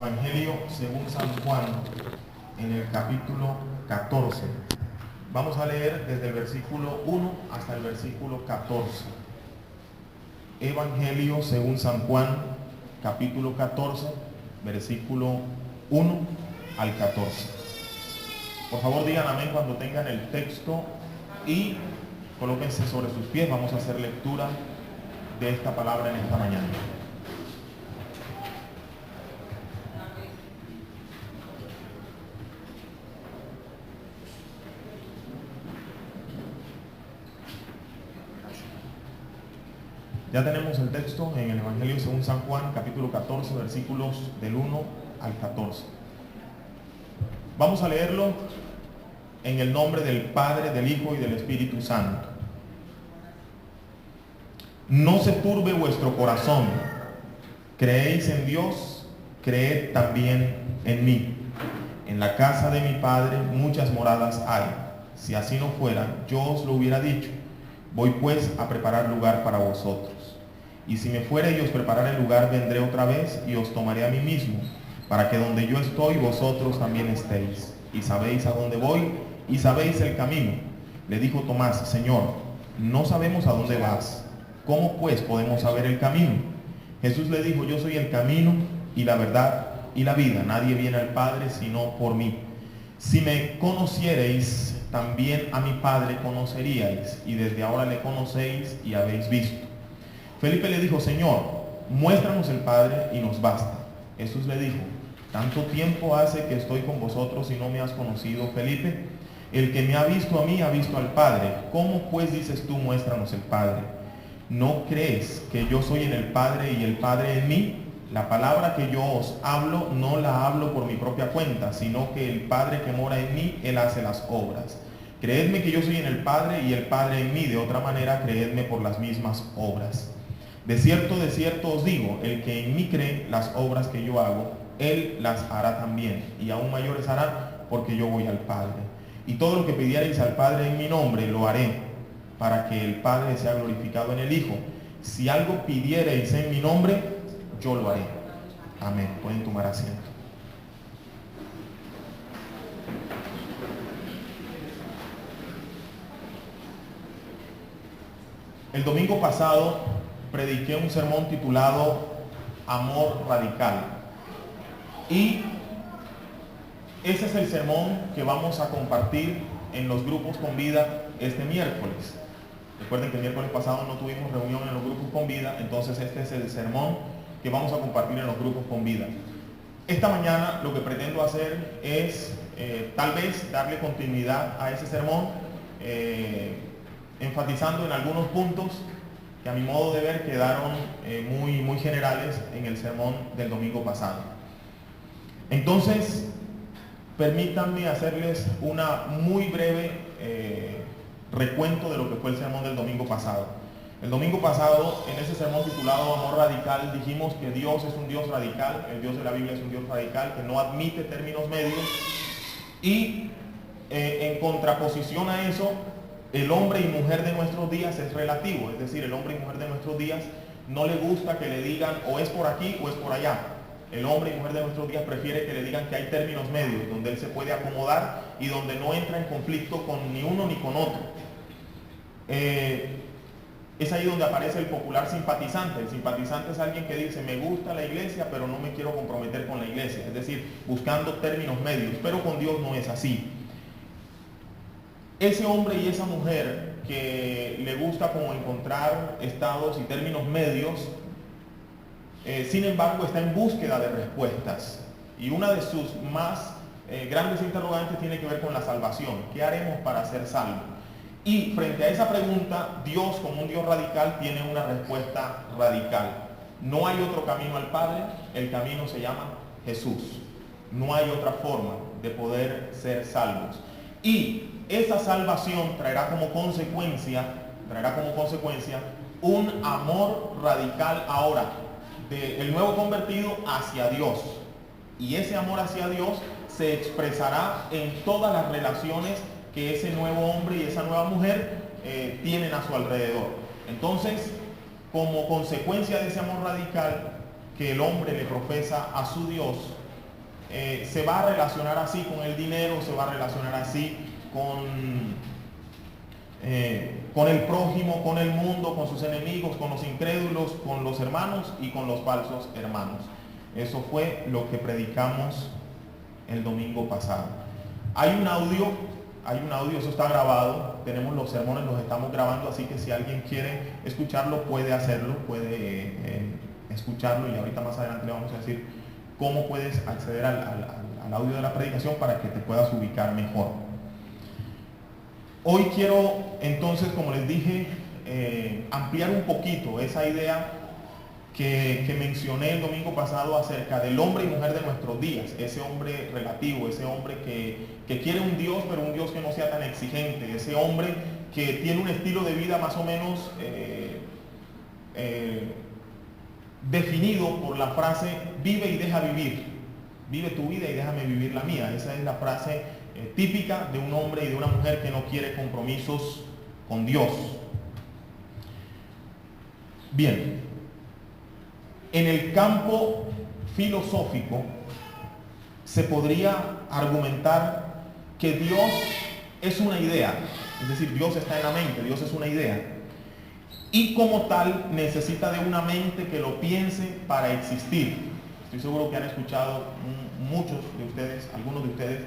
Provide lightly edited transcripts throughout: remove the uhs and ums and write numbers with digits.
Evangelio según San Juan, en el capítulo 14. Vamos a leer desde el versículo 1 hasta el versículo 14. Evangelio según San Juan, capítulo 14, versículo 1 al 14. Por favor digan amén cuando tengan el texto y colóquense sobre sus pies. Vamos a hacer lectura de esta palabra en esta mañana. Ya tenemos el texto en el Evangelio según San Juan, capítulo 14, versículos del 1 al 14. Vamos a leerlo en el nombre del Padre, del Hijo y del Espíritu Santo. No se turbe vuestro corazón. Creéis en Dios, creed también en mí. En la casa de mi Padre muchas moradas hay. Si así no fuera, yo os lo hubiera dicho. Voy pues a preparar lugar para vosotros. Y si me fuere y os prepararé el lugar, vendré otra vez y os tomaré a mí mismo, para que donde yo estoy, vosotros también estéis. Y sabéis a dónde voy, y sabéis el camino. Le dijo Tomás: Señor, no sabemos a dónde vas. ¿Cómo pues podemos saber el camino? Jesús le dijo: Yo soy el camino y la verdad y la vida. Nadie viene al Padre sino por mí. Si me conociereis, también a mi Padre conoceríais, y desde ahora le conocéis y habéis visto. Felipe le dijo: Señor, muéstranos el Padre y nos basta. Jesús le dijo: ¿Tanto tiempo hace que estoy con vosotros y no me has conocido, Felipe? El que me ha visto a mí ha visto al Padre. ¿Cómo pues dices tú: muéstranos el Padre? ¿No crees que yo soy en el Padre y el Padre en mí? La palabra que yo os hablo no la hablo por mi propia cuenta, sino que el Padre que mora en mí, Él hace las obras. Creedme que yo soy en el Padre y el Padre en mí. De otra manera, creedme por las mismas obras. De cierto os digo, el que en mí cree, las obras que yo hago, él las hará también, y aún mayores hará, porque yo voy al Padre. Y todo lo que pidierais al Padre en mi nombre, lo haré, para que el Padre sea glorificado en el Hijo. Si algo pidierais en mi nombre, yo lo haré. Amén. Pueden tomar asiento. El domingo pasado prediqué un sermón titulado Amor Radical. Y ese es el sermón que vamos a compartir en los grupos con vida este miércoles. Recuerden que el miércoles pasado no tuvimos reunión en los grupos con vida, entonces este es el sermón que vamos a compartir en los grupos con vida. Esta mañana lo que pretendo hacer es tal vez darle continuidad a ese sermón, enfatizando en algunos puntos que a mi modo de ver quedaron muy generales en el sermón del domingo pasado. Entonces, permítanme hacerles una muy breve recuento de lo que fue el sermón del domingo pasado. El domingo pasado, en ese sermón titulado Amor Radical, dijimos que Dios es un Dios radical, el Dios de la Biblia es un Dios radical, que no admite términos medios, y en contraposición a eso, el hombre y mujer de nuestros días es relativo, es decir, el hombre y mujer de nuestros días no le gusta que le digan o es por aquí o es por allá. El hombre y mujer de nuestros días prefiere que le digan que hay términos medios, donde él se puede acomodar y donde no entra en conflicto con ni uno ni con otro. Es ahí donde aparece el popular simpatizante. El simpatizante es alguien que dice: me gusta la iglesia, pero no me quiero comprometer con la iglesia. Es decir, buscando términos medios, pero con Dios no es así. Ese hombre y esa mujer que le gusta como encontrar estados y términos medios, sin embargo está en búsqueda de respuestas. Y una de sus más grandes interrogantes tiene que ver con la salvación. ¿Qué haremos para ser salvos? Y frente a esa pregunta, Dios, como un Dios radical, tiene una respuesta radical. No hay otro camino al Padre, el camino se llama Jesús. No hay otra forma de poder ser salvos. Y esa salvación traerá como consecuencia un amor radical ahora del nuevo convertido hacia Dios. Y ese amor hacia Dios se expresará en todas las relaciones que ese nuevo hombre y esa nueva mujer tienen a su alrededor. Entonces, como consecuencia de ese amor radical que el hombre le profesa a su Dios, se va a relacionar así con el dinero, se va a relacionar así con el prójimo, con el mundo, con sus enemigos, con los incrédulos, con los hermanos y con los falsos hermanos. Eso fue lo que predicamos el domingo pasado. Hay un audio, eso está grabado, tenemos los sermones, los estamos grabando, así que si alguien quiere escucharlo puede hacerlo, puede escucharlo, y ahorita más adelante le vamos a decir cómo puedes acceder al audio de la predicación para que te puedas ubicar mejor. Hoy quiero entonces, como les dije, ampliar un poquito esa idea que mencioné el domingo pasado acerca del hombre y mujer de nuestros días, ese hombre relativo, ese hombre que quiere un Dios, pero un Dios que no sea tan exigente, ese hombre que tiene un estilo de vida más o menos definido por la frase vive y deja vivir, vive tu vida y déjame vivir la mía. Esa es la frase típica de un hombre y de una mujer que no quiere compromisos con Dios. Bien, en el campo filosófico se podría argumentar que Dios es una idea, es decir, Dios está en la mente, Dios es una idea, y como tal necesita de una mente que lo piense para existir. Estoy seguro que han escuchado muchos de ustedes, algunos de ustedes,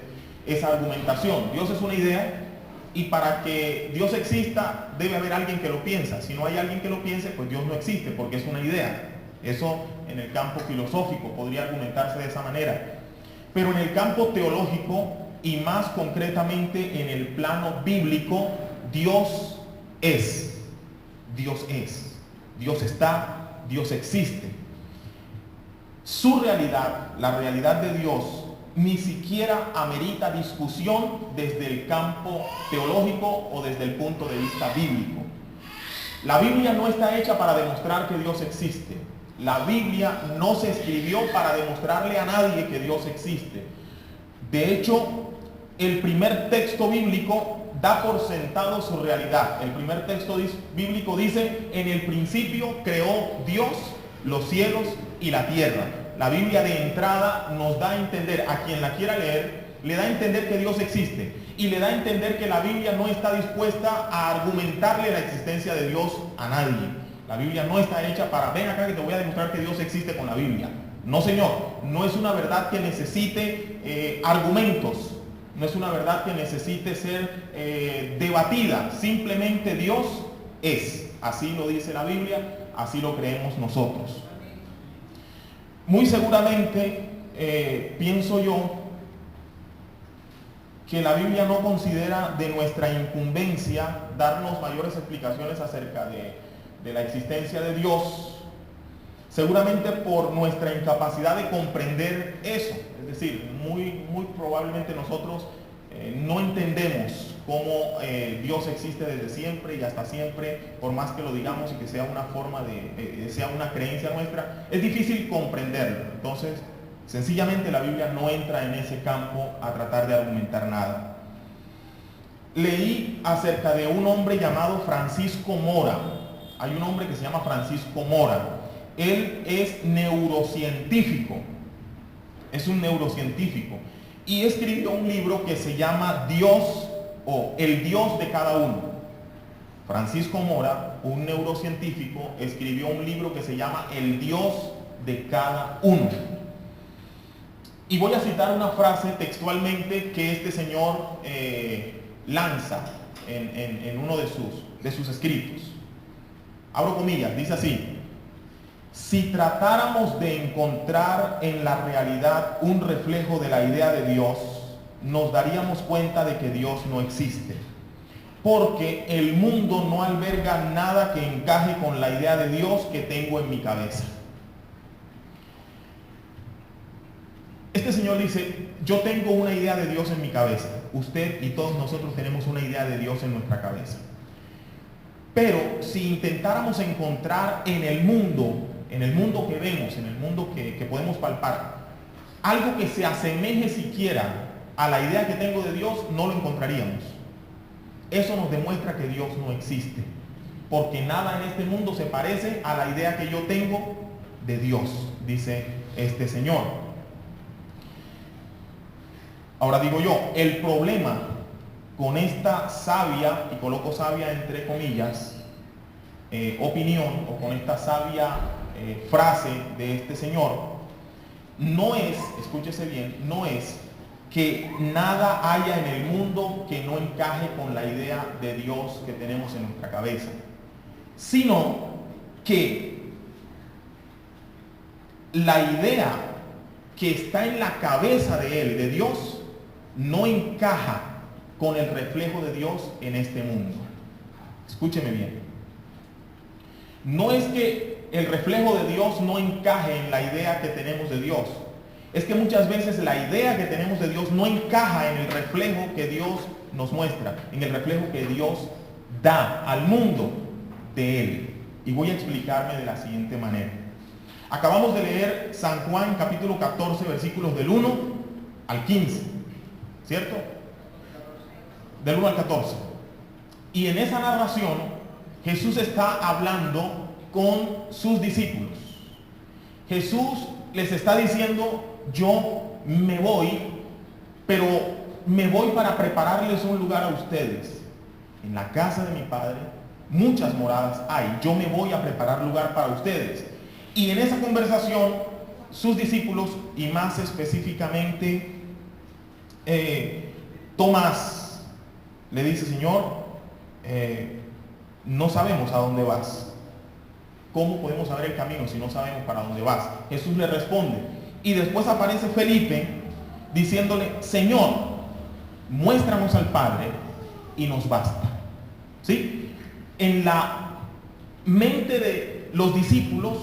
esa argumentación. Dios es una idea y para que Dios exista debe haber alguien que lo piensa. Si no hay alguien que lo piense, pues Dios no existe porque es una idea. Eso en el campo filosófico podría argumentarse de esa manera. Pero en el campo teológico y más concretamente en el plano bíblico, Dios es. Dios es. Dios está. Dios existe. Su realidad, la realidad de Dios, ni siquiera amerita discusión desde el campo teológico o desde el punto de vista bíblico. La Biblia no está hecha para demostrar que Dios existe. La Biblia no se escribió para demostrarle a nadie que Dios existe. De hecho, el primer texto bíblico da por sentado su realidad. El primer texto bíblico dice: en el principio creó Dios los cielos y la tierra. La Biblia de entrada nos da a entender, a quien la quiera leer, le da a entender que Dios existe y le da a entender que la Biblia no está dispuesta a argumentarle la existencia de Dios a nadie. La Biblia no está hecha para, ven acá que te voy a demostrar que Dios existe con la Biblia. No, señor, no es una verdad que necesite argumentos, no es una verdad que necesite ser debatida. Simplemente Dios es. Así lo dice la Biblia, así lo creemos nosotros. Muy seguramente, pienso yo, que la Biblia no considera de nuestra incumbencia darnos mayores explicaciones acerca de la existencia de Dios, seguramente por nuestra incapacidad de comprender eso. Es decir, muy probablemente nosotros no entendemos cómo Dios existe desde siempre y hasta siempre, por más que lo digamos y que sea una forma sea una creencia nuestra, es difícil comprenderlo. Entonces, sencillamente la Biblia no entra en ese campo a tratar de argumentar nada. Leí acerca de un hombre llamado Francisco Mora. Hay un hombre que se llama Francisco Mora. Él es neurocientífico. Es un neurocientífico. Y escribió un libro que se llama Dios o El Dios de cada uno. Francisco Mora, un neurocientífico, escribió un libro que se llama El Dios de cada uno. Y voy a citar una frase textualmente que este señor lanza en uno de sus escritos. Abro comillas, dice así: si tratáramos de encontrar en la realidad un reflejo de la idea de Dios, nos daríamos cuenta de que Dios no existe, porque el mundo no alberga nada que encaje con la idea de Dios que tengo en mi cabeza. Este señor dice: yo tengo una idea de Dios en mi cabeza. Usted y todos nosotros tenemos una idea de Dios en nuestra cabeza. Pero si intentáramos encontrar en el mundo que vemos, en el mundo que podemos palpar, algo que se asemeje siquiera a la idea que tengo de Dios, no lo encontraríamos. Eso nos demuestra que Dios no existe, porque nada en este mundo se parece a la idea que yo tengo de Dios, dice este señor. Ahora digo yo, el problema con esta sabia, y coloco sabia entre comillas, opinión, o con esta sabia frase de este señor, no es, escúchese bien, no es que nada haya en el mundo que no encaje con la idea de Dios que tenemos en nuestra cabeza, sino que la idea que está en la cabeza de él, de Dios, no encaja con el reflejo de Dios en este mundo. Escúcheme bien. No es que el reflejo de Dios no encaje en la idea que tenemos de Dios. Es que muchas veces la idea que tenemos de Dios no encaja en el reflejo que Dios nos muestra, en el reflejo que Dios da al mundo de Él. Y voy a explicarme de la siguiente manera. Acabamos de leer San Juan capítulo 14, versículos del 1 al 15, ¿cierto? Del 1 al 14. Y en esa narración Jesús está hablando con sus discípulos. Jesús les está diciendo: yo me voy, pero me voy para prepararles un lugar a ustedes. En la casa de mi Padre muchas moradas hay. Yo me voy a preparar lugar para ustedes. Y en esa conversación, sus discípulos, y más específicamente Tomás, le dice: Señor, no sabemos a dónde vas. ¿Cómo podemos saber el camino si no sabemos para dónde vas? Jesús le responde. Y después aparece Felipe diciéndole: Señor, muéstranos al Padre y nos basta. ¿Sí? En la mente de los discípulos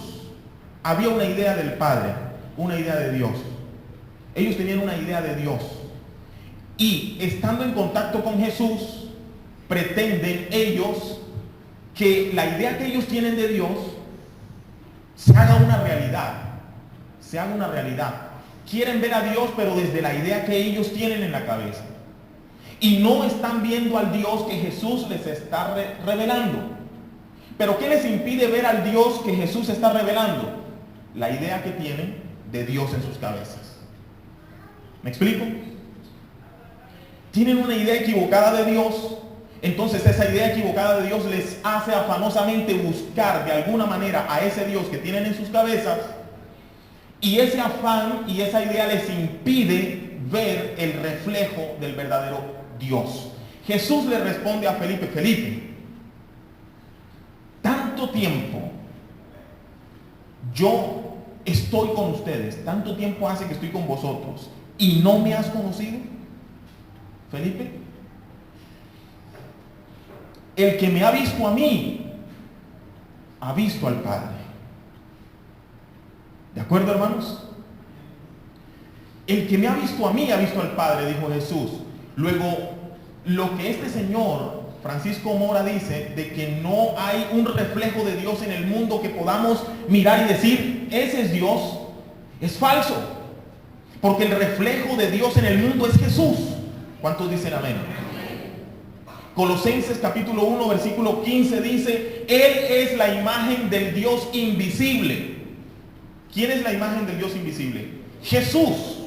había una idea del Padre, una idea de Dios. Ellos tenían una idea de Dios. Y estando en contacto con Jesús, pretenden ellos que la idea que ellos tienen de Dios se haga una realidad. Se haga una realidad. Quieren ver a Dios, pero desde la idea que ellos tienen en la cabeza. Y no están viendo al Dios que Jesús les está revelando. ¿Pero qué les impide ver al Dios que Jesús está revelando? La idea que tienen de Dios en sus cabezas. ¿Me explico? Tienen una idea equivocada de Dios. Entonces esa idea equivocada de Dios les hace afanosamente buscar de alguna manera a ese Dios que tienen en sus cabezas. Y ese afán y esa idea les impide ver el reflejo del verdadero Dios. Jesús le responde a Felipe: Felipe, tanto tiempo yo estoy con ustedes, tanto tiempo hace que estoy con vosotros y no me has conocido. Felipe, el que me ha visto a mí ha visto al Padre. ¿De acuerdo, hermanos? El que me ha visto a mí ha visto al Padre, dijo Jesús. Luego, lo que este señor Francisco Mora dice de que no hay un reflejo de Dios en el mundo que podamos mirar y decir: ese es Dios, es falso. Porque el reflejo de Dios en el mundo es Jesús. ¿Cuántos dicen amén? Colosenses capítulo 1 versículo 15 dice: Él es la imagen del Dios invisible. ¿Quién es la imagen del Dios invisible? Jesús.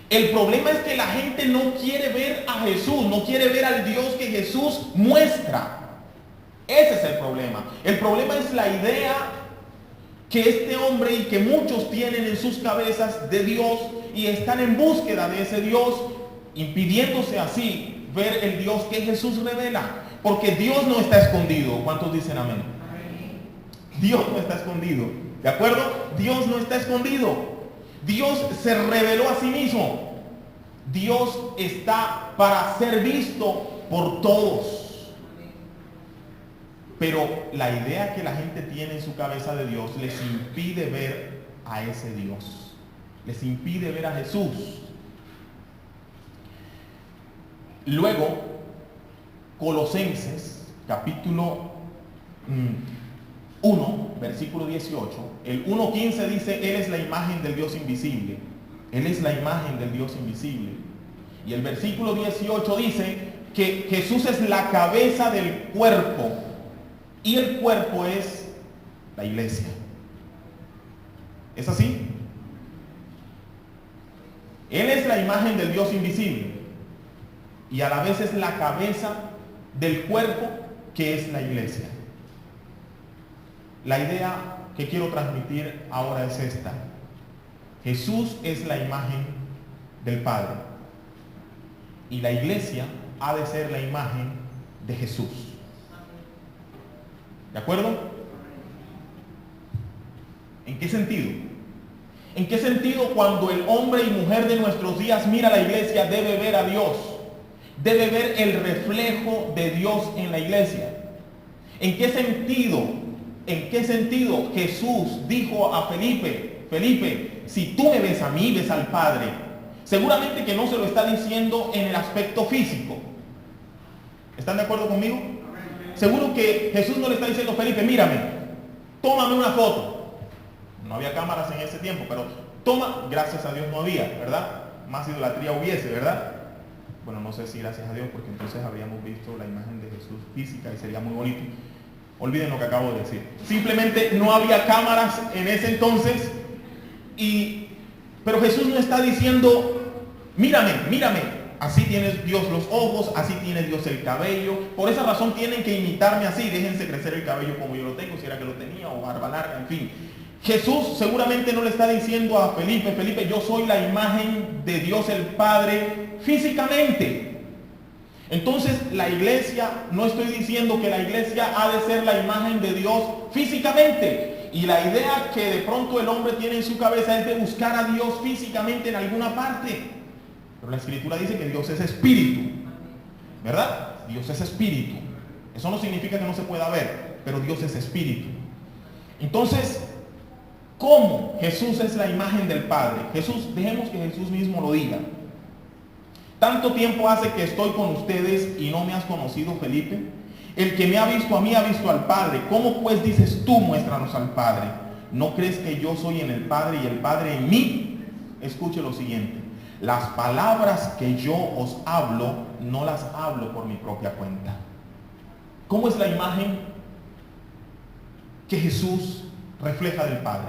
El problema es que la gente no quiere ver a Jesús, no quiere ver al Dios que Jesús muestra. Ese es el problema. El problema es la idea que este hombre y que muchos tienen en sus cabezas de Dios y están en búsqueda de ese Dios, impidiéndose así ver el Dios que Jesús revela. Porque Dios no está escondido. ¿Cuántos dicen amén? Dios no está escondido. ¿De acuerdo? Dios no está escondido. Dios se reveló a sí mismo. Dios está para ser visto por todos. Pero la idea que la gente tiene en su cabeza de Dios les impide ver a ese Dios. Les impide ver a Jesús. Luego, Colosenses, capítulo 1, versículo 18, el 1:15 dice: Él es la imagen del Dios invisible. Él es la imagen del Dios invisible. Y el versículo 18 dice que Jesús es la cabeza del cuerpo. Y el cuerpo es la iglesia. ¿Es así? Él es la imagen del Dios invisible y a la vez es la cabeza del cuerpo que es la iglesia. La idea que quiero transmitir ahora es esta. Jesús es la imagen del Padre y la iglesia ha de ser la imagen de Jesús. ¿De acuerdo? ¿En qué sentido? ¿En qué sentido cuando el hombre y mujer de nuestros días mira a la iglesia debe ver a Dios? Debe ver el reflejo de Dios en la iglesia. ¿En qué sentido? ¿En qué sentido Jesús dijo a Felipe, Felipe, si tú me ves a mí, ves al Padre? Seguramente que no se lo está diciendo en el aspecto físico. ¿Están de acuerdo conmigo? Seguro que Jesús no le está diciendo, Felipe, mírame, tómame una foto. No había cámaras en ese tiempo, pero toma, gracias a Dios no había, ¿verdad? Más idolatría hubiese, ¿verdad? Bueno, no sé si gracias a Dios, porque entonces habríamos visto la imagen de Jesús física y sería muy bonito. Olviden lo que acabo de decir. Simplemente no había cámaras en ese entonces, pero Jesús no está diciendo, mírame, mírame, así tiene Dios los ojos, así tiene Dios el cabello, por esa razón tienen que imitarme así, déjense crecer el cabello como yo lo tengo, si era que lo tenía, o barba larga, en fin. Jesús seguramente no le está diciendo a Felipe, Felipe, yo soy la imagen de Dios el Padre físicamente. Entonces la iglesia, no estoy diciendo que la iglesia ha de ser la imagen de Dios físicamente. Y la idea que de pronto el hombre tiene en su cabeza es de buscar a Dios físicamente en alguna parte. Pero la Escritura dice que Dios es espíritu, ¿verdad? Dios es espíritu. Eso no significa que no se pueda ver, pero Dios es espíritu. Entonces, ¿cómo Jesús es la imagen del Padre? Jesús, dejemos que Jesús mismo lo diga. Tanto tiempo hace que estoy con ustedes y no me has conocido, Felipe. El que me ha visto a mí ha visto al Padre. ¿Cómo pues dices tú, muéstranos al Padre? ¿No crees que yo soy en el Padre y el Padre en mí? Escuche lo siguiente. Las palabras que yo os hablo, no las hablo por mi propia cuenta. ¿Cómo es la imagen que Jesús refleja del Padre?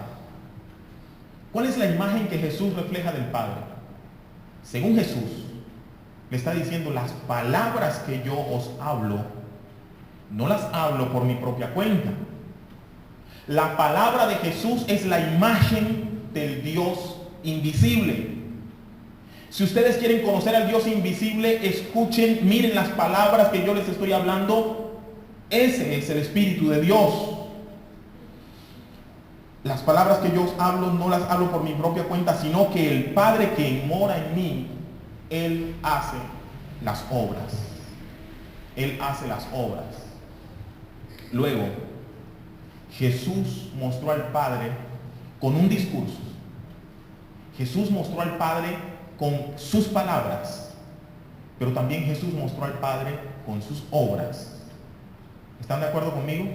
¿Cuál es la imagen que Jesús refleja del Padre? Según Jesús, le está diciendo, las palabras que yo os hablo, no las hablo por mi propia cuenta. La palabra de Jesús es la imagen del Dios invisible. Si ustedes quieren conocer al Dios invisible, escuchen, miren las palabras que yo les estoy hablando. Ese es el Espíritu de Dios. Las palabras que yo os hablo no las hablo por mi propia cuenta, sino que el Padre que mora en mí, Él hace las obras. Él hace las obras. Luego, Jesús mostró al Padre con un discurso. Jesús mostró al Padre con sus palabras, pero también Jesús mostró al Padre con sus obras. ¿Están de acuerdo conmigo?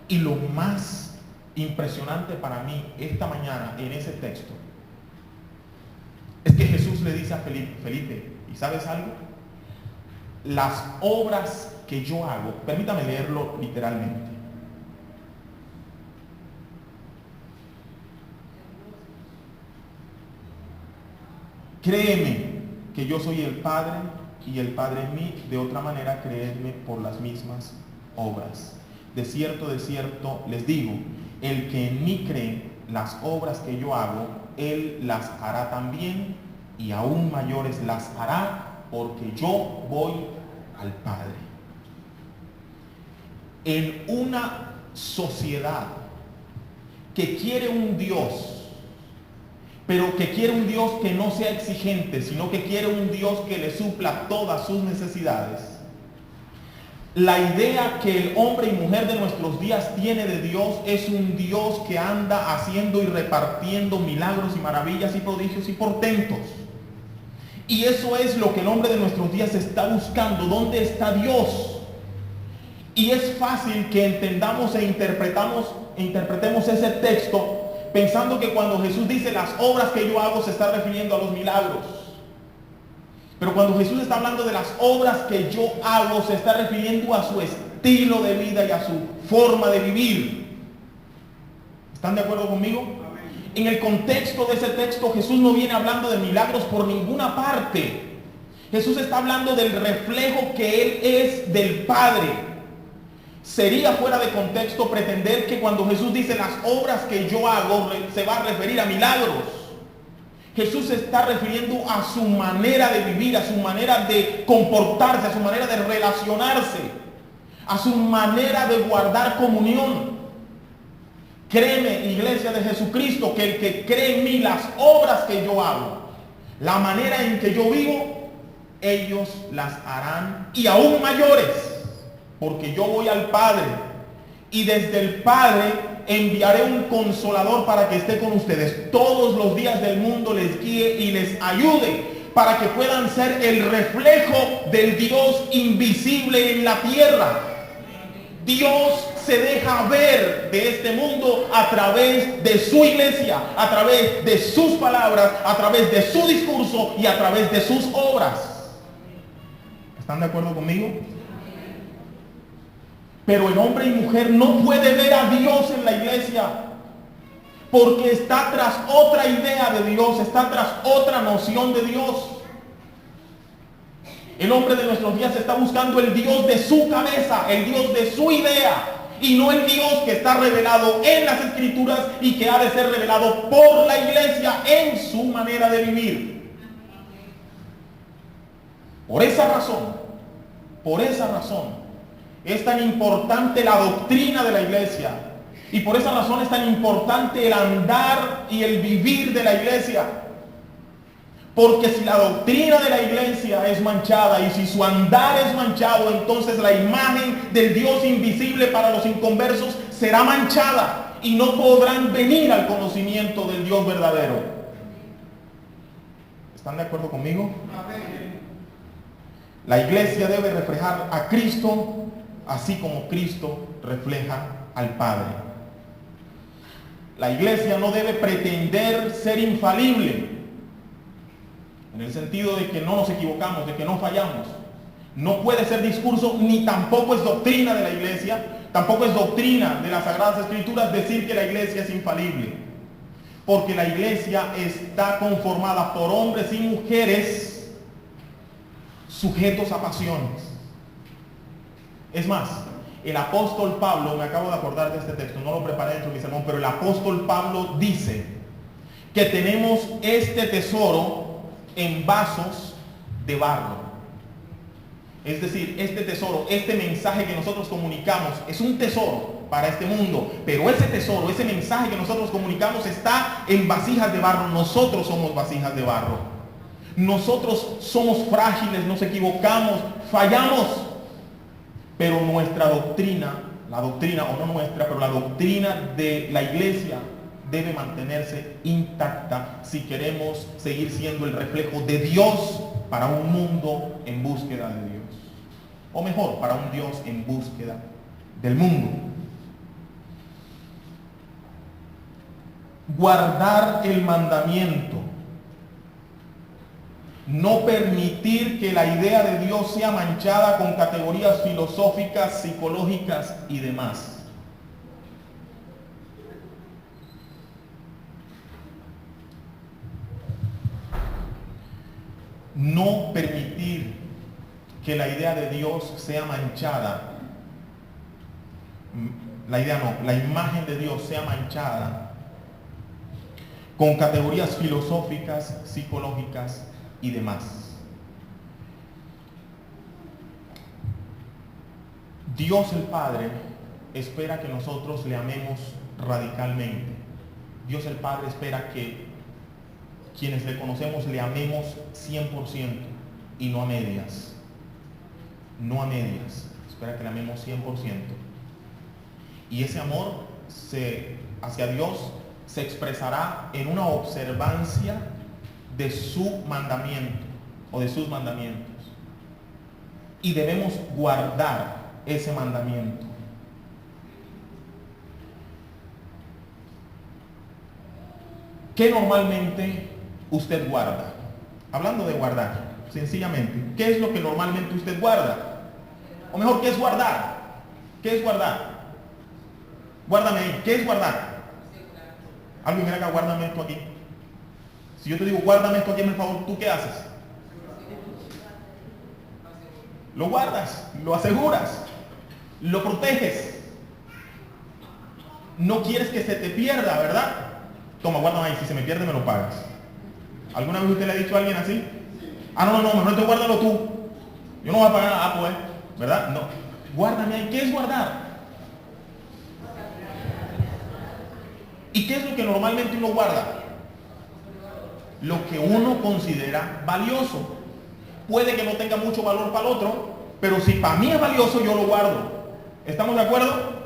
Y lo más impresionante para mí esta mañana en ese texto es que Jesús le dice a Felipe, Felipe, ¿y sabes algo? Las obras que yo hago, permítame leerlo literalmente. Créeme que yo soy el Padre y el Padre en mí, de otra manera creedme por las mismas obras. De cierto les digo, el que en mí cree, las obras que yo hago, él las hará también, y aún mayores las hará, porque yo voy al Padre. En una sociedad que quiere un Dios, pero que quiere un Dios que no sea exigente, sino que quiere un Dios que le supla todas sus necesidades, la idea que el hombre y mujer de nuestros días tiene de Dios es un Dios que anda haciendo y repartiendo milagros y maravillas y prodigios y portentos. Y eso es lo que el hombre de nuestros días está buscando. ¿Dónde está Dios? Y es fácil que entendamos e interpretemos ese texto pensando que cuando Jesús dice las obras que yo hago se está refiriendo a los milagros. Pero cuando Jesús está hablando de las obras que yo hago, se está refiriendo a su estilo de vida y a su forma de vivir. ¿Están de acuerdo conmigo? En el contexto de ese texto, Jesús no viene hablando de milagros por ninguna parte. Jesús está hablando del reflejo que Él es del Padre. Sería fuera de contexto pretender que cuando Jesús dice las obras que yo hago, se va a referir a milagros. Jesús se está refiriendo a su manera de vivir, a su manera de comportarse, a su manera de relacionarse, a su manera de guardar comunión. Créeme, iglesia de Jesucristo, que el que cree en mí, las obras que yo hago, la manera en que yo vivo, ellos las harán y aún mayores, porque yo voy al Padre y desde el Padre enviaré un consolador para que esté con ustedes todos los días del mundo, les guíe y les ayude para que puedan ser el reflejo del Dios invisible en la tierra. Dios se deja ver de este mundo a través de su iglesia, a través de sus palabras, a través de su discurso y a través de sus obras. ¿Están de acuerdo conmigo? Pero el hombre y mujer no puede ver a Dios en la iglesia porque está tras otra idea de Dios, está tras otra noción de Dios. El hombre de nuestros días está buscando el Dios de su cabeza, el Dios de su idea, y no el Dios que está revelado en las Escrituras y que ha de ser revelado por la iglesia en su manera de vivir. Por esa razón, es tan importante la doctrina de la iglesia, y por esa razón es tan importante el andar y el vivir de la iglesia. Porque si la doctrina de la iglesia es manchada y si su andar es manchado, entonces la imagen del Dios invisible para los inconversos será manchada y no podrán venir al conocimiento del Dios verdadero. ¿Están de acuerdo conmigo? La iglesia debe reflejar a Cristo así como Cristo refleja al Padre. La iglesia no debe pretender ser infalible, en el sentido de que no nos equivocamos, de que no fallamos. No puede ser discurso ni tampoco es doctrina de la iglesia, tampoco es doctrina de las Sagradas Escrituras decir que la iglesia es infalible. Porque la iglesia está conformada por hombres y mujeres sujetos a pasiones. Es más, el apóstol Pablo, me acabo de acordar de este texto, no lo preparé dentro de mi sermón, pero el apóstol Pablo dice que tenemos este tesoro en vasos de barro. Es decir, este tesoro, este mensaje que nosotros comunicamos es un tesoro para este mundo, pero ese tesoro, ese mensaje que nosotros comunicamos está en vasijas de barro. Nosotros somos vasijas de barro. Nosotros somos frágiles, nos equivocamos, fallamos, pero nuestra doctrina, la doctrina de la iglesia debe mantenerse intacta si queremos seguir siendo el reflejo de Dios para un mundo en búsqueda de Dios. O mejor, para un Dios en búsqueda del mundo. Guardar el mandamiento. No permitir que la idea de Dios sea manchada con categorías filosóficas, psicológicas y demás. No permitir que la idea de Dios sea manchada, la imagen de Dios sea manchada con categorías filosóficas, psicológicas y demás. Dios el Padre espera que nosotros le amemos radicalmente. Dios el Padre espera que quienes le conocemos le amemos 100% y no a medias. No a medias. Espera que le amemos 100%. Y ese amor hacia Dios se expresará en una observancia de su mandamiento o de sus mandamientos. Y debemos guardar ese mandamiento. ¿Qué normalmente usted guarda? Hablando de guardar, sencillamente, ¿qué es lo que normalmente usted guarda? O mejor, ¿qué es guardar? ¿Qué es guardar? Guárdame ahí, ¿qué es guardar? Alguien, mira acá, guárdame esto aquí. Si yo te digo, guárdame esto aquí, por favor, ¿tú qué haces? Lo guardas, lo aseguras, lo proteges. No quieres que se te pierda, ¿verdad? Toma, guárdame ahí, si se me pierde me lo pagas. ¿Alguna vez usted le ha dicho a alguien así? Ah, no, mejor te guárdalo tú. Yo no voy a pagar nada, pues, ¿verdad? No. Guárdame ahí. ¿Qué es guardar? ¿Y qué es lo que normalmente uno guarda? Lo que uno considera valioso. Puede que no tenga mucho valor para el otro, pero si para mí es valioso, yo lo guardo. ¿Estamos de acuerdo?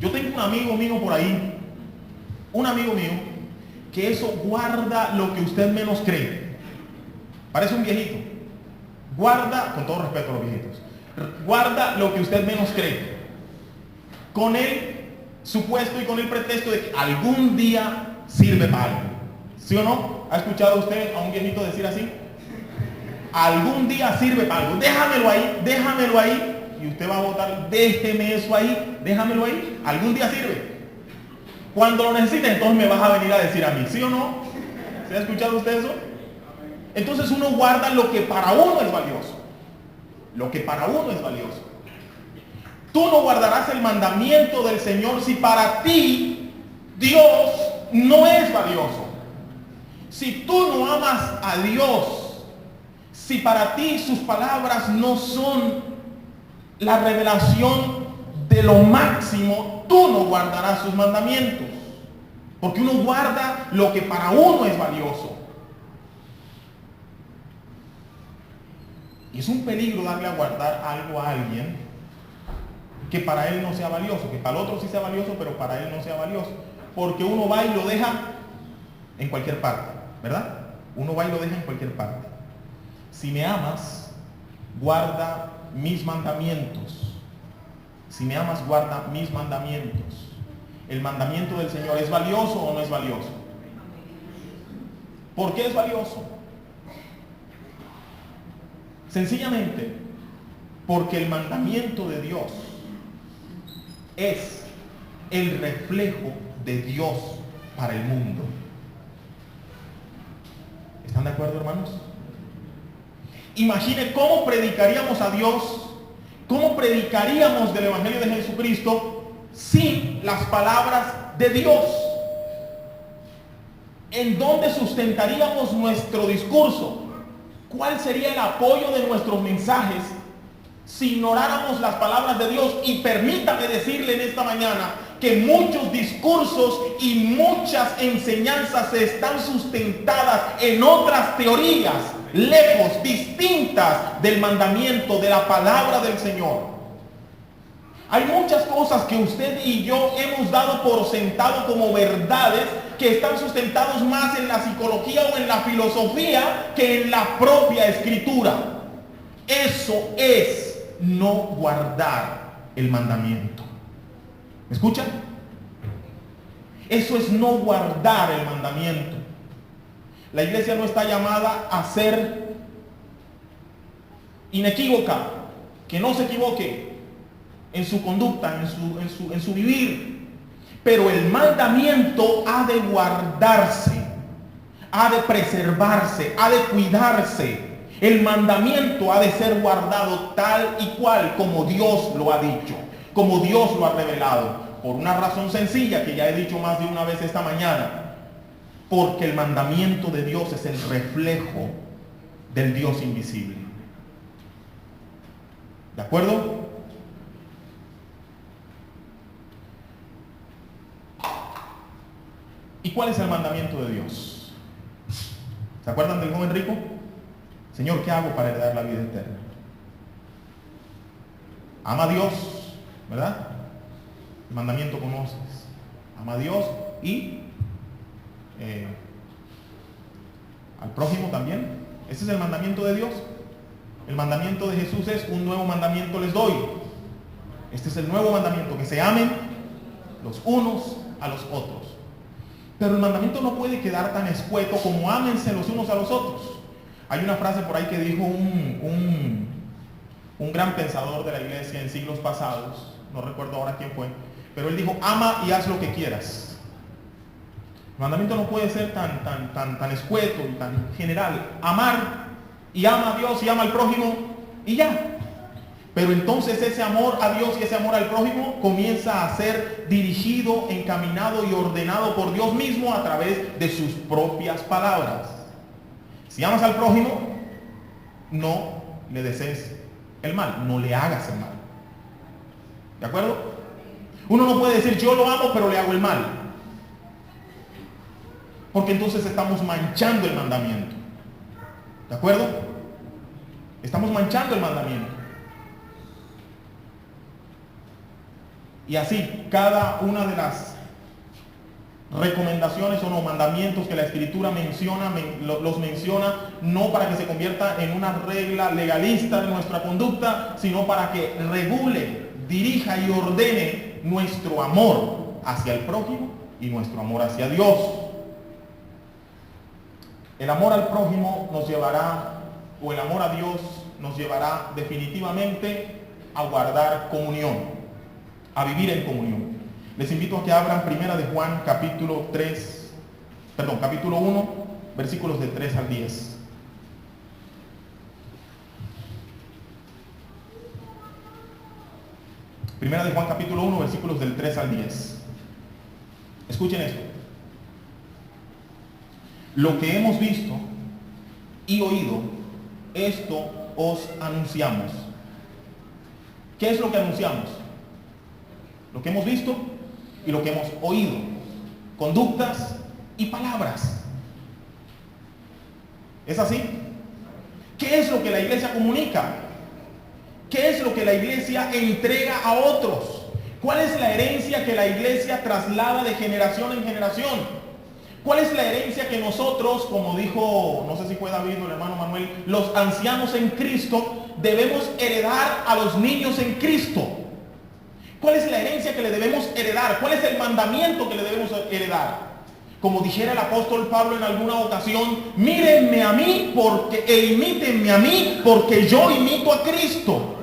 Yo tengo un amigo mío por ahí, que eso guarda lo que usted menos cree. Parece un viejito. Guarda, con todo respeto a los viejitos, guarda lo que usted menos cree. Con el supuesto y con el pretexto de que algún día sirve para algo. ¿Sí o no? ¿Ha escuchado usted a un viejito decir así? Algún día sirve para algo. Déjamelo ahí. Y usted va a votar, déjeme eso ahí, déjamelo ahí. Algún día sirve. Cuando lo necesite, entonces me vas a venir a decir a mí. ¿Sí o no? ¿Se ha escuchado usted eso? Entonces uno guarda lo que para uno es valioso. Lo que para uno es valioso. Tú no guardarás el mandamiento del Señor si para ti Dios no es valioso. Si tú no amas a Dios, si para ti sus palabras no son la revelación de lo máximo, tú no guardarás sus mandamientos. Porque uno guarda lo que para uno es valioso. Y es un peligro darle a guardar algo a alguien que para él no sea valioso, que para el otro sí sea valioso, pero para él no sea valioso. Porque uno va y lo deja en cualquier parte, ¿verdad? Uno va y lo deja en cualquier parte. Si me amas, guarda mis mandamientos. Si me amas, guarda mis mandamientos. ¿El mandamiento del Señor es valioso o no es valioso? ¿Por qué es valioso? Sencillamente porque el mandamiento de Dios es el reflejo de Dios para el mundo. ¿Están de acuerdo, hermanos? Imagine cómo predicaríamos a Dios, cómo predicaríamos del Evangelio de Jesucristo sin las palabras de Dios. ¿En dónde sustentaríamos nuestro discurso? ¿Cuál sería el apoyo de nuestros mensajes si ignoráramos las palabras de Dios? Y permítame decirle en esta mañana que muchos discursos y muchas enseñanzas están sustentadas en otras teorías, lejos, distintas del mandamiento, de la palabra del Señor. Hay muchas cosas que usted y yo hemos dado por sentado como verdades que están sustentados más en la psicología o en la filosofía que en la propia escritura. Eso es no guardar el mandamiento. ¿Me escuchan? Eso es no guardar el mandamiento. La iglesia no está llamada a ser inequívoca, que no se equivoque en su conducta, en su vivir. Pero el mandamiento ha de guardarse, ha de preservarse, ha de cuidarse. El mandamiento ha de ser guardado tal y cual como Dios lo ha dicho, como Dios lo ha revelado, por una razón sencilla que ya he dicho más de una vez esta mañana. Porque el mandamiento de Dios es el reflejo del Dios invisible. ¿De acuerdo? ¿Y cuál es el mandamiento de Dios? ¿Se acuerdan del joven rico? Señor, ¿qué hago para heredar la vida eterna? Ama a Dios, ¿verdad? El mandamiento conoces. Ama a Dios y al prójimo también. Ese es el mandamiento de Dios. El mandamiento de Jesús es: un nuevo mandamiento les doy. Este es el nuevo mandamiento, que se amen los unos a los otros. Pero el mandamiento no puede quedar tan escueto como ámense los unos a los otros. Hay una frase por ahí que dijo un gran pensador de la iglesia en siglos pasados, no recuerdo ahora quién fue, pero él dijo: ama y haz lo que quieras. El mandamiento no puede ser tan escueto y tan general. Amar y ama a Dios y ama al prójimo y ya. Pero entonces ese amor a Dios y ese amor al prójimo comienza a ser dirigido, encaminado y ordenado por Dios mismo a través de sus propias palabras. Si amas al prójimo, no le desees el mal, no le hagas el mal. ¿De acuerdo? Uno no puede decir yo lo amo pero le hago el mal, porque entonces estamos manchando el mandamiento. ¿De acuerdo? Estamos manchando el mandamiento. Y así, cada una de las recomendaciones o no mandamientos que la Escritura menciona, los menciona no para que se convierta en una regla legalista de nuestra conducta, sino para que regule, dirija y ordene nuestro amor hacia el prójimo y nuestro amor hacia Dios. El amor al prójimo nos llevará, o el amor a Dios nos llevará definitivamente a guardar comunión, a vivir en comunión. Les invito a que abran Primera de Juan capítulo 1, versículos del 3 al 10. Primera de Juan capítulo 1, versículos del 3 al 10. Escuchen esto. Lo que hemos visto y oído, esto os anunciamos. ¿Qué es lo que anunciamos? Lo que hemos visto y lo que hemos oído. Conductas y palabras. ¿Es así? ¿Qué es lo que la iglesia comunica? ¿Qué es lo que la iglesia entrega a otros? ¿Cuál es la herencia que la iglesia traslada de generación en generación? ¿Cuál es la herencia que nosotros, como dijo, no sé si fue David o el hermano Manuel, los ancianos en Cristo, debemos heredar a los niños en Cristo? ¿Cuál es la herencia que le debemos heredar? ¿Cuál es el mandamiento que le debemos heredar? Como dijera el apóstol Pablo en alguna ocasión, mírenme a mí imítenme a mí porque yo imito a Cristo.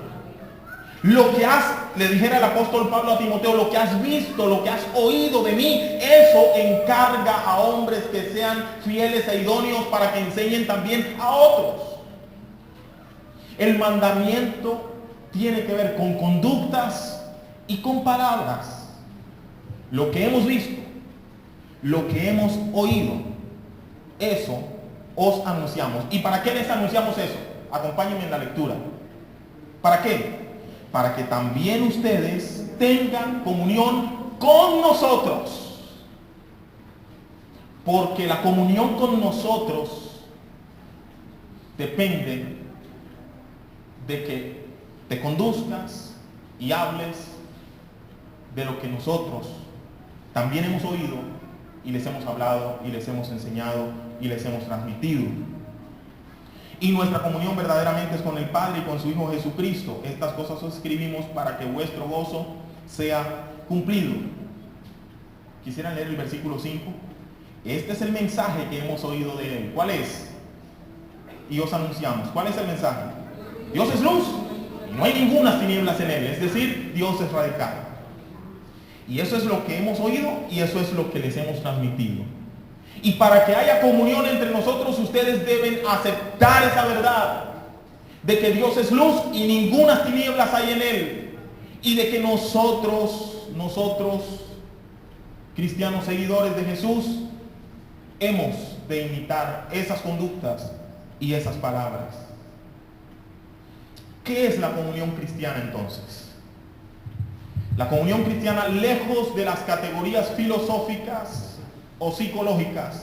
Le dijera el apóstol Pablo a Timoteo, lo que has visto, lo que has oído de mí, eso encarga a hombres que sean fieles e idóneos para que enseñen también a otros. El mandamiento tiene que ver con conductas y con palabras. Lo que hemos visto, lo que hemos oído, eso os anunciamos. ¿Y para qué les anunciamos eso? Acompáñenme en la lectura. ¿Para qué? Para que también ustedes tengan comunión con nosotros. Porque la comunión con nosotros depende de que te conduzcas y hables de lo que nosotros también hemos oído y les hemos hablado y les hemos enseñado y les hemos transmitido. Y nuestra comunión verdaderamente es con el Padre y con su Hijo Jesucristo. Estas cosas os escribimos para que vuestro gozo sea cumplido. Quisiera leer el versículo 5. Este es el mensaje que hemos oído de Él. ¿Cuál es? Y os anunciamos. ¿Cuál es el mensaje? Dios es luz y no hay ninguna tinieblas en Él. Es decir, Dios es radical. Y eso es lo que hemos oído y eso es lo que les hemos transmitido. Y para que haya comunión entre nosotros, ustedes deben aceptar esa verdad de que Dios es luz y ninguna tinieblas hay en Él. Y de que nosotros, cristianos seguidores de Jesús, hemos de imitar esas conductas y esas palabras. ¿Qué es la comunión cristiana entonces? La comunión cristiana, lejos de las categorías filosóficas o psicológicas,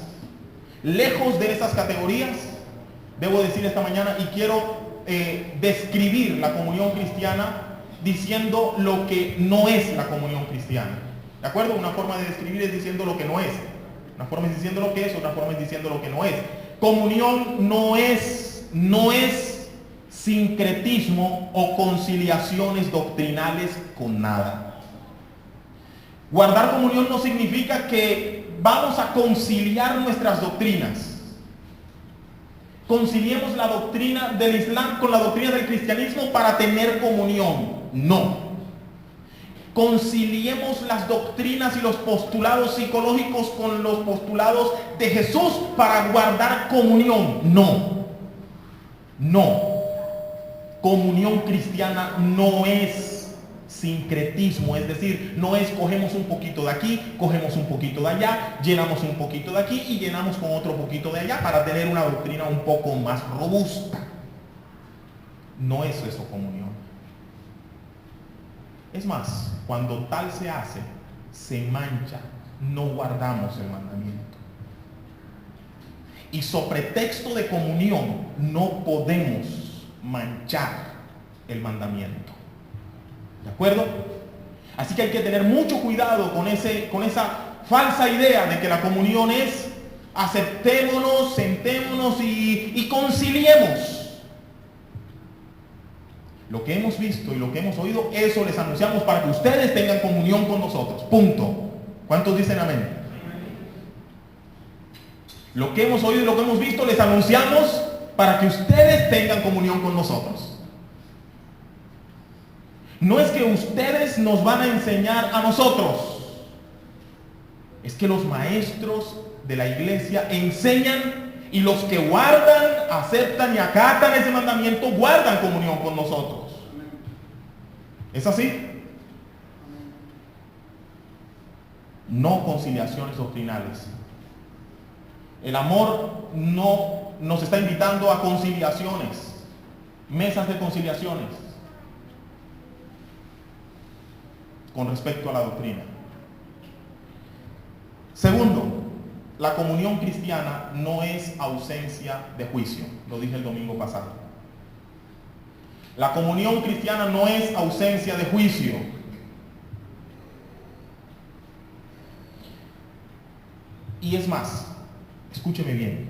lejos de esas categorías, debo decir esta mañana, y quiero describir la comunión cristiana diciendo lo que no es la comunión cristiana. ¿De acuerdo? Una forma de describir es diciendo lo que no es. Una forma es diciendo lo que es, otra forma es diciendo lo que no es. Comunión no es sincretismo o conciliaciones doctrinales con nada. Guardar comunión no significa que vamos a conciliar nuestras doctrinas. Conciliemos la doctrina del Islam con la doctrina del cristianismo para tener comunión. No. conciliemos las doctrinas y los postulados psicológicos con los postulados de Jesús para guardar comunión. No, no. Comunión cristiana no es sincretismo, es decir, no es cogemos un poquito de aquí, cogemos un poquito de allá, llenamos un poquito de aquí y llenamos con otro poquito de allá para tener una doctrina un poco más robusta. No es eso comunión. Es más, cuando tal se hace, se mancha, no guardamos el mandamiento. Y sobre texto de comunión no podemos manchar el mandamiento. ¿De acuerdo? Así que hay que tener mucho cuidado con esa falsa idea de que la comunión es aceptémonos, sentémonos y conciliemos. Lo que hemos visto y lo que hemos oído, eso les anunciamos para que ustedes tengan comunión con nosotros. Punto. ¿Cuántos dicen amén? Lo que hemos oído y lo que hemos visto, les anunciamos para que ustedes tengan comunión con nosotros. No es que ustedes nos van a enseñar a nosotros. Es que los maestros de la iglesia enseñan y los que guardan, aceptan y acatan ese mandamiento, guardan comunión con nosotros. ¿Es así? No conciliaciones doctrinales. El amor no nos está invitando a conciliaciones, mesas de conciliaciones con respecto a la doctrina. Segundo, la comunión cristiana no es ausencia de juicio. Lo dije el domingo pasado. La comunión cristiana no es ausencia de juicio. Y es más, escúcheme bien,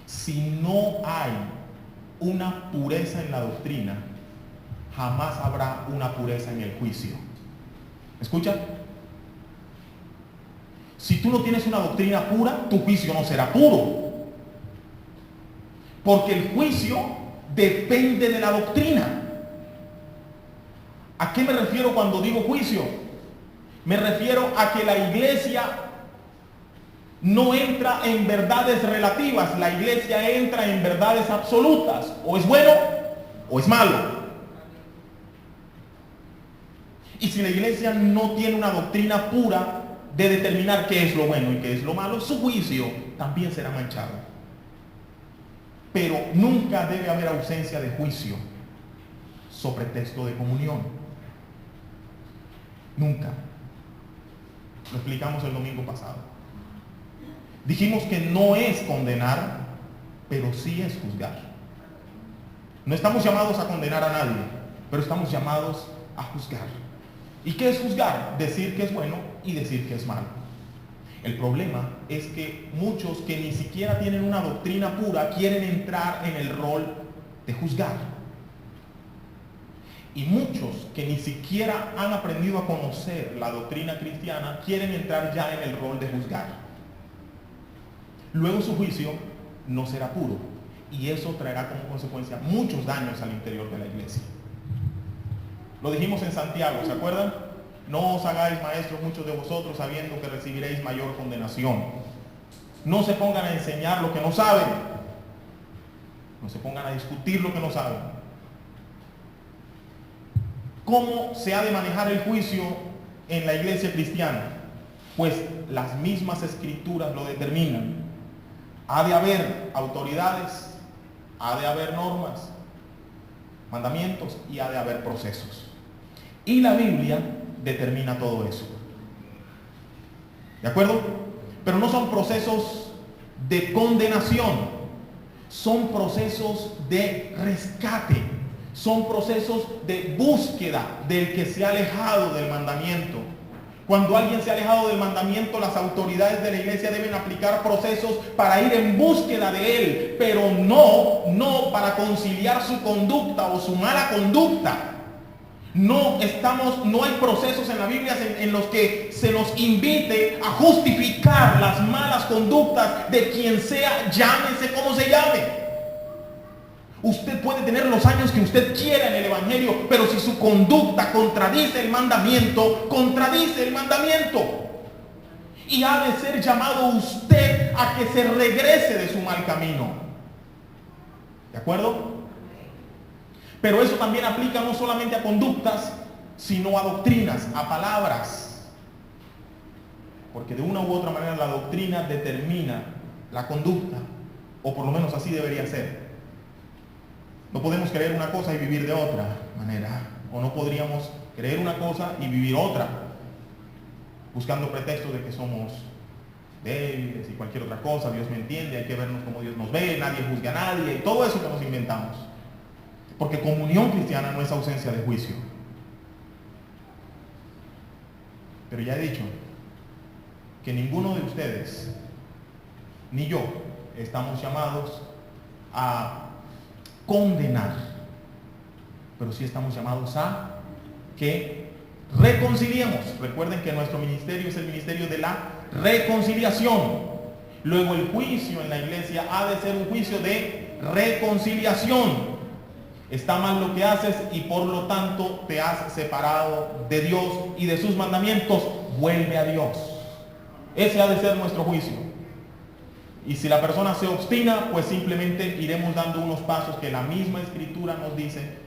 si no hay una pureza en la doctrina, jamás habrá una pureza en el juicio. ¿Escucha? Si tú no tienes una doctrina pura, tu juicio no será puro. Porque el juicio depende de la doctrina. ¿A qué me refiero cuando digo juicio? Me refiero a que la iglesia no entra en verdades relativas, la iglesia entra en verdades absolutas. O es bueno o es malo. Y si la iglesia no tiene una doctrina pura de determinar qué es lo bueno y qué es lo malo, su juicio también será manchado. Pero nunca debe haber ausencia de juicio sobre texto de comunión. Nunca. Lo explicamos el domingo pasado. Dijimos que no es condenar, pero sí es juzgar. No estamos llamados a condenar a nadie, pero estamos llamados a juzgar. ¿Y qué es juzgar? Decir que es bueno y decir que es malo. El problema es que muchos que ni siquiera tienen una doctrina pura quieren entrar en el rol de juzgar. Y muchos que ni siquiera han aprendido a conocer la doctrina cristiana quieren entrar ya en el rol de juzgar. Luego su juicio no será puro y eso traerá como consecuencia muchos daños al interior de la iglesia. Lo dijimos en Santiago, ¿se acuerdan? No os hagáis maestros muchos de vosotros sabiendo que recibiréis mayor condenación. No se pongan a enseñar lo que no saben. No se pongan a discutir lo que no saben. ¿Cómo se ha de manejar el juicio en la iglesia cristiana? Pues las mismas escrituras lo determinan. Ha de haber autoridades, ha de haber normas, mandamientos y ha de haber procesos. Y la Biblia determina todo eso. ¿De acuerdo? Pero no son procesos de condenación, son procesos de rescate, son procesos de búsqueda del que se ha alejado del mandamiento. Cuando alguien se ha alejado del mandamiento, las autoridades de la iglesia deben aplicar procesos para ir en búsqueda de él, pero no para conciliar su conducta o su mala conducta. No hay procesos en la Biblia en los que se nos invite a justificar las malas conductas de quien sea, llámese como se llame. Usted puede tener los años que usted quiera en el Evangelio, pero si su conducta contradice el mandamiento, contradice el mandamiento. Y ha de ser llamado usted a que se regrese de su mal camino. ¿De acuerdo? Pero eso también aplica no solamente a conductas, sino a doctrinas, a palabras. Porque de una u otra manera la doctrina determina la conducta, o por lo menos así debería ser. No podemos creer una cosa y vivir de otra manera, o no podríamos creer una cosa y vivir otra, buscando pretextos de que somos débiles y cualquier otra cosa. Dios me entiende, hay que vernos como Dios nos ve, nadie juzga a nadie, y todo eso que nos inventamos. Porque comunión cristiana no es ausencia de juicio. Pero ya he dicho que ninguno de ustedes, ni yo, estamos llamados a condenar, pero sí estamos llamados a que reconciliemos. Recuerden que nuestro ministerio es el ministerio de la reconciliación. Luego el juicio en la iglesia ha de ser un juicio de reconciliación. Está mal lo que haces y por lo tanto te has separado de Dios y de sus mandamientos. Vuelve a Dios. Ese ha de ser nuestro juicio. Y si la persona se obstina, pues simplemente iremos dando unos pasos que la misma Escritura nos dice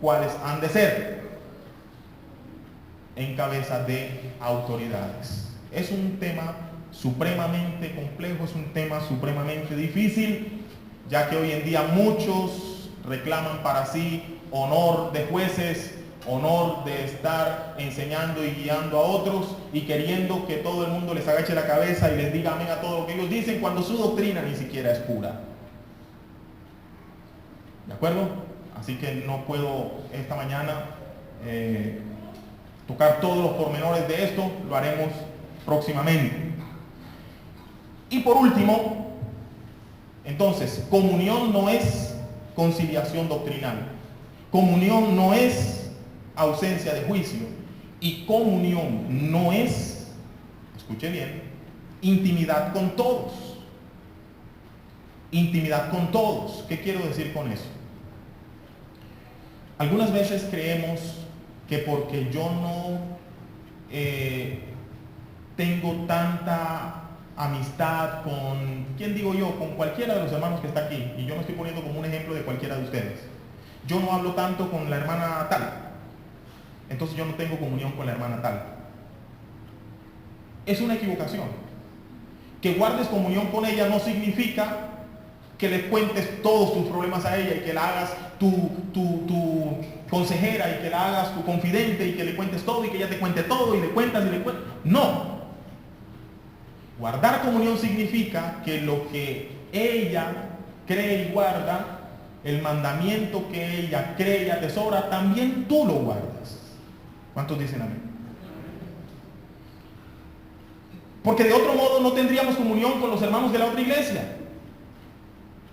cuáles han de ser, en cabeza de autoridades. Es un tema supremamente complejo, es un tema supremamente difícil, ya que hoy en día muchos reclaman para sí honor de jueces, honor de estar enseñando y guiando a otros y queriendo que todo el mundo les agache la cabeza y les diga amén a todo lo que ellos dicen, cuando su doctrina ni siquiera es pura. ¿De acuerdo? Así que no puedo esta mañana tocar todos los pormenores de esto, lo haremos próximamente. Y por último, entonces, comunión no es conciliación doctrinal. Comunión no es ausencia de juicio. Y comunión no es, escuche bien, intimidad con todos. Intimidad con todos. ¿Qué quiero decir con eso? Algunas veces creemos que porque yo no tengo tanta amistad con, ¿quién digo yo? Con cualquiera de los hermanos que está aquí, y yo me estoy poniendo como un ejemplo de cualquiera de ustedes. Yo no hablo tanto con la hermana tal, entonces yo no tengo comunión con la hermana tal. Es una equivocación. Que guardes comunión con ella no significa que le cuentes todos tus problemas a ella y que la hagas tu consejera y que la hagas tu confidente y que le cuentes todo y que ella te cuente todo y le cuentas y le cuentas. No. Guardar comunión significa que lo que ella cree y guarda, el mandamiento que ella cree y atesora, también tú lo guardas. ¿Cuántos dicen amén? Porque de otro modo no tendríamos comunión con los hermanos de la otra iglesia.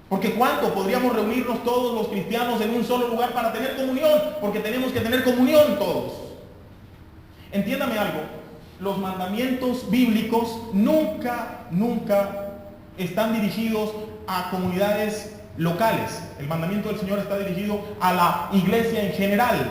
Porque ¿cuánto podríamos reunirnos todos los cristianos en un solo lugar para tener comunión? Porque tenemos que tener comunión todos. Entiéndame algo. Los mandamientos bíblicos nunca están dirigidos a comunidades locales. El mandamiento del Señor está dirigido a la iglesia en general,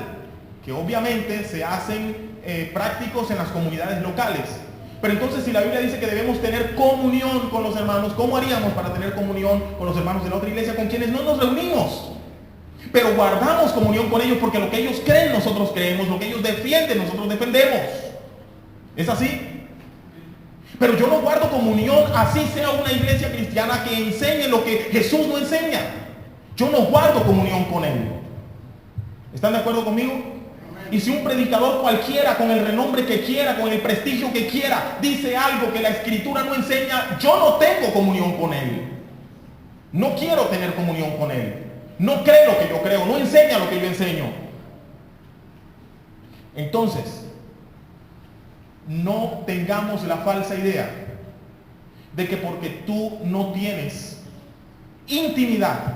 que obviamente se hacen prácticos en las comunidades locales. Pero entonces, si la Biblia dice que debemos tener comunión con los hermanos, ¿cómo haríamos para tener comunión con los hermanos de la otra iglesia con quienes no nos reunimos? Pero guardamos comunión con ellos porque lo que ellos creen, nosotros creemos, lo que ellos defienden, nosotros defendemos. ¿Es así? Pero yo no guardo comunión así sea una iglesia cristiana que enseñe lo que Jesús no enseña. Yo no guardo comunión con él. ¿Están de acuerdo conmigo? Y si un predicador cualquiera, con el renombre que quiera, con el prestigio que quiera, dice algo que la Escritura no enseña, yo no tengo comunión con él. No quiero tener comunión con él. No cree lo que yo creo, no enseña lo que yo enseño. Entonces, no tengamos la falsa idea de que porque tú no tienes intimidad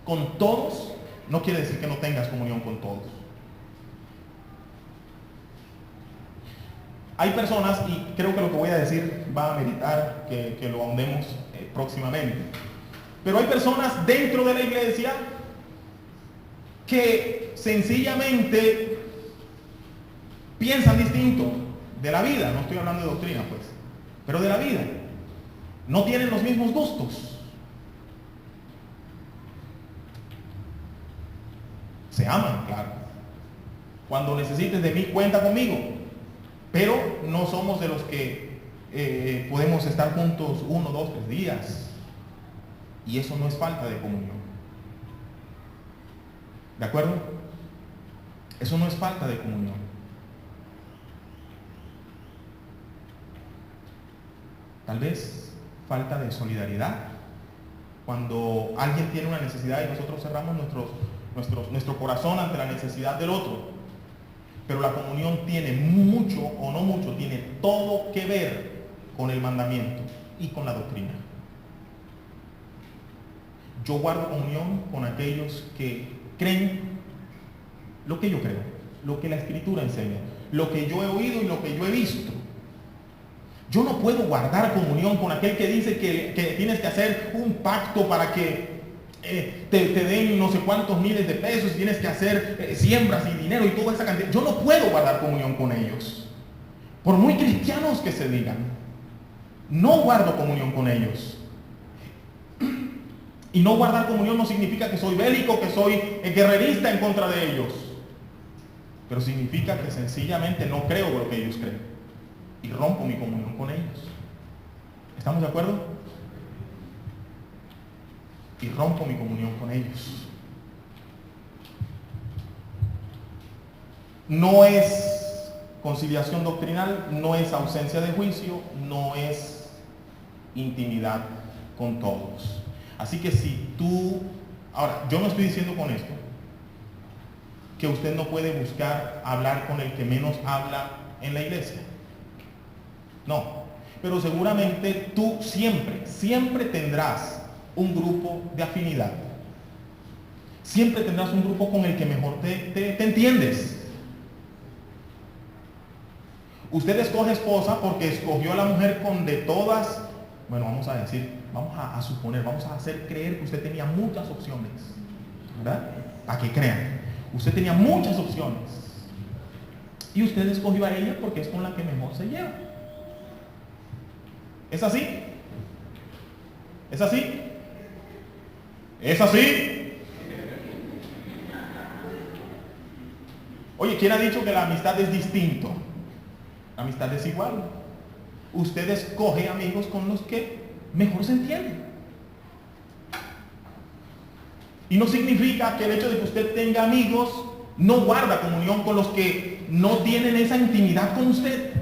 con todos, no quiere decir que no tengas comunión con todos. Hay personas, y creo que lo que voy a decir va a meritar que lo ahondemos próximamente. Pero hay personas dentro de la iglesia que sencillamente piensan distinto de la vida. No estoy hablando de doctrina, pues, pero de la vida. No tienen los mismos gustos. Se aman, claro. Cuando necesites de mí, cuenta conmigo. Pero no somos de los que podemos estar juntos 1, 2, 3 días. Y eso no es falta de comunión. ¿De acuerdo? Eso no es falta de comunión. Tal vez falta de solidaridad. Cuando alguien tiene una necesidad y nosotros cerramos nuestro corazón ante la necesidad del otro. Pero la comunión tiene mucho o no mucho, tiene todo que ver con el mandamiento y con la doctrina. Yo guardo comunión con aquellos que creen lo que yo creo, lo que la Escritura enseña, lo que yo he oído y lo que yo he visto. Yo no puedo guardar comunión con aquel que dice que tienes que hacer un pacto para que te den no sé cuántos miles de pesos y tienes que hacer siembras y dinero y toda esa cantidad. Yo no puedo guardar comunión con ellos. Por muy cristianos que se digan, no guardo comunión con ellos. Y no guardar comunión no significa que soy bélico, que soy guerrerista en contra de ellos. Pero significa que sencillamente no creo lo que ellos creen. Y rompo mi comunión con ellos. ¿Estamos de acuerdo? Y rompo mi comunión con ellos. No es conciliación doctrinal, no es ausencia de juicio, no es intimidad con todos. Así que si tú, ahora, yo no estoy diciendo con esto que usted no puede buscar hablar con el que menos habla en la iglesia. No, pero seguramente tú siempre tendrás un grupo de afinidad. Siempre tendrás un grupo con el que mejor te entiendes. Usted escoge esposa porque escogió a la mujer con de todas, bueno, vamos a decir, vamos a suponer, vamos a hacer creer que usted tenía muchas opciones, ¿verdad? Para que crean, usted tenía muchas opciones. Y usted escogió a ella porque es con la que mejor se lleva. ¿Es así? ¿Es así? ¿Es así? Oye, ¿quién ha dicho que la amistad es distinto? La amistad es igual. Usted escoge amigos con los que mejor se entiende. Y no significa que el hecho de que usted tenga amigos no guarda comunión con los que no tienen esa intimidad con usted.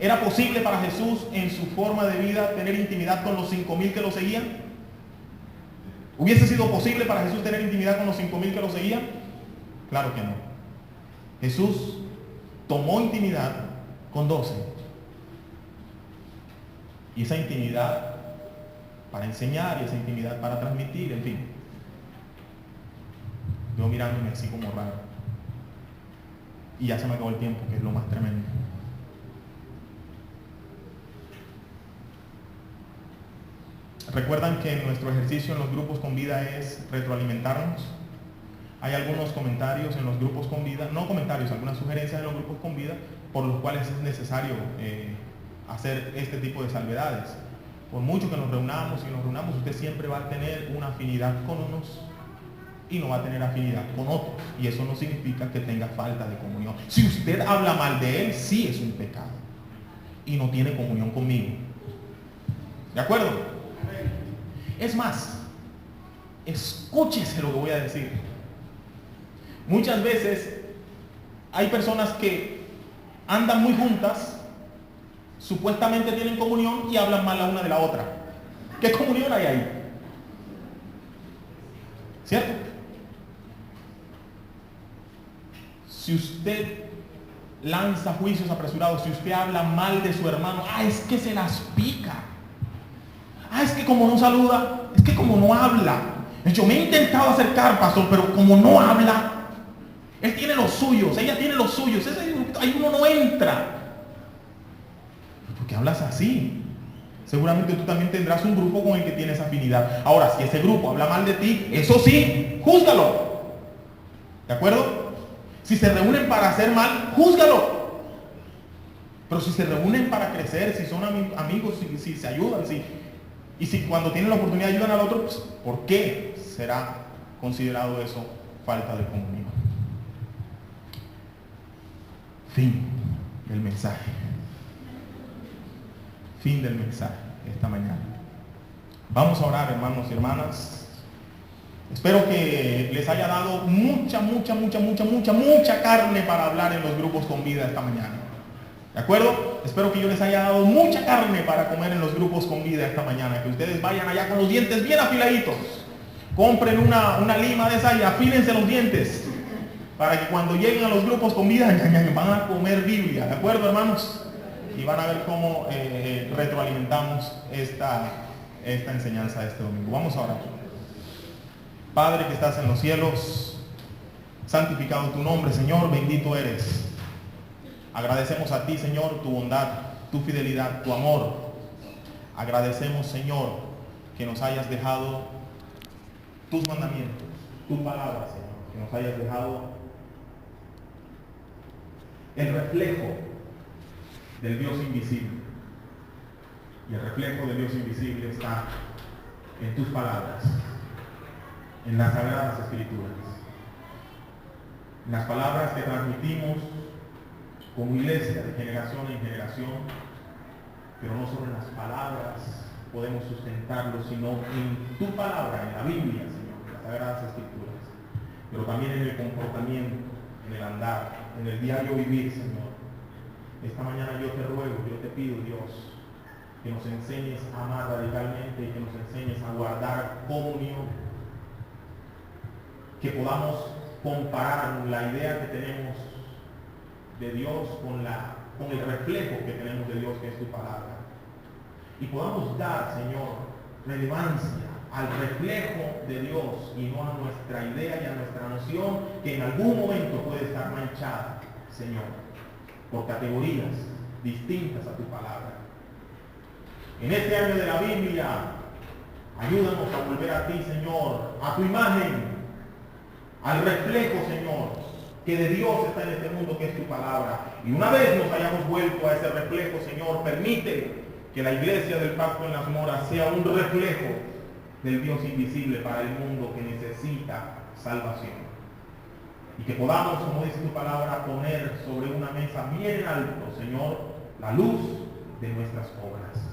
¿Era posible para Jesús en su forma de vida tener intimidad con los 5,000 que lo seguían? ¿Hubiese sido posible para Jesús tener intimidad con los 5,000 que lo seguían? Claro que no. Jesús tomó intimidad con 12. Y esa intimidad para enseñar y esa intimidad para transmitir, en fin. Yo mirándome así como raro. Y ya se me acabó el tiempo, que es lo más tremendo. Recuerdan que nuestro ejercicio en los grupos con vida es retroalimentarnos. Hay algunos comentarios en los grupos con vida, no comentarios, algunas sugerencias en los grupos con vida por los cuales es necesario hacer este tipo de salvedades. Por mucho que nos reunamos, usted siempre va a tener una afinidad con unos y no va a tener afinidad con otros. Y eso no significa que tenga falta de comunión. Si usted habla mal de él, sí es un pecado. Y no tiene comunión conmigo. ¿De acuerdo? Es más, escúchese lo que voy a decir. Muchas veces hay personas que andan muy juntas, supuestamente tienen comunión y hablan mal la una de la otra. ¿Qué comunión hay ahí? ¿Cierto? Si usted lanza juicios apresurados, si usted habla mal de su hermano, es que se las pica. Es que como no saluda, es que como no habla. Yo me he intentado acercar, pastor, pero como no habla, él tiene los suyos, ella tiene los suyos, ahí uno no entra. ¿Por qué hablas así? seguramente tú también tendrás un grupo con el que tienes afinidad. Ahora, si ese grupo habla mal de ti, eso sí, júzgalo. ¿De acuerdo? Si se reúnen para hacer mal, júzgalo. Pero si se reúnen para crecer, si son amigos, si se ayudan, y si cuando tienen la oportunidad ayudan al otro, pues, ¿por qué será considerado eso falta de comunión? Fin del mensaje. Fin del mensaje esta mañana. Vamos a orar, hermanos y hermanas. Espero que les haya dado mucha carne para hablar en los grupos con vida esta mañana. ¿De acuerdo? Espero que yo les haya dado mucha carne para comer en los grupos con vida esta mañana. Que ustedes vayan allá con los dientes bien afiladitos. Compren una lima de esa y afílense los dientes. Para que cuando lleguen a los grupos con vida van a comer Biblia. ¿De acuerdo, hermanos? Y van a ver cómo retroalimentamos esta enseñanza de este domingo. Vamos a orar. Padre que estás en los cielos, santificado tu nombre, Señor, bendito eres. Agradecemos a ti, Señor, tu bondad, tu fidelidad, tu amor. Agradecemos, Señor, que nos hayas dejado tus mandamientos, tu palabra, Señor, que nos hayas dejado el reflejo del Dios invisible. Y el reflejo del Dios invisible está en tus palabras, en las Sagradas Escrituras, en las palabras que transmitimos como iglesia de generación en generación, pero no solo en las palabras podemos sustentarlo, sino en tu palabra, en la Biblia, Señor, en las Sagradas Escrituras, pero también en el comportamiento, en el andar, en el diario vivir, Señor. Esta mañana yo te ruego, yo te pido, Dios, que nos enseñes a amar radicalmente y que nos enseñes a guardar comunión, que podamos comparar la idea que tenemos de Dios con el reflejo que tenemos de Dios, que es tu palabra, y podamos dar, Señor, relevancia al reflejo de Dios y no a nuestra idea y a nuestra noción, que en algún momento puede estar manchada, Señor, por categorías distintas a tu palabra. En este año de la Biblia, ayúdanos a volver a ti, Señor, a tu imagen, al reflejo, Señor, que de Dios está en este mundo, que es tu palabra. Y una vez nos hayamos vuelto a ese reflejo, Señor, permite que la iglesia del Pacto en las Moras sea un reflejo del Dios invisible para el mundo que necesita salvación. Y que podamos, como dice tu palabra, poner sobre una mesa bien alto, Señor, la luz de nuestras obras.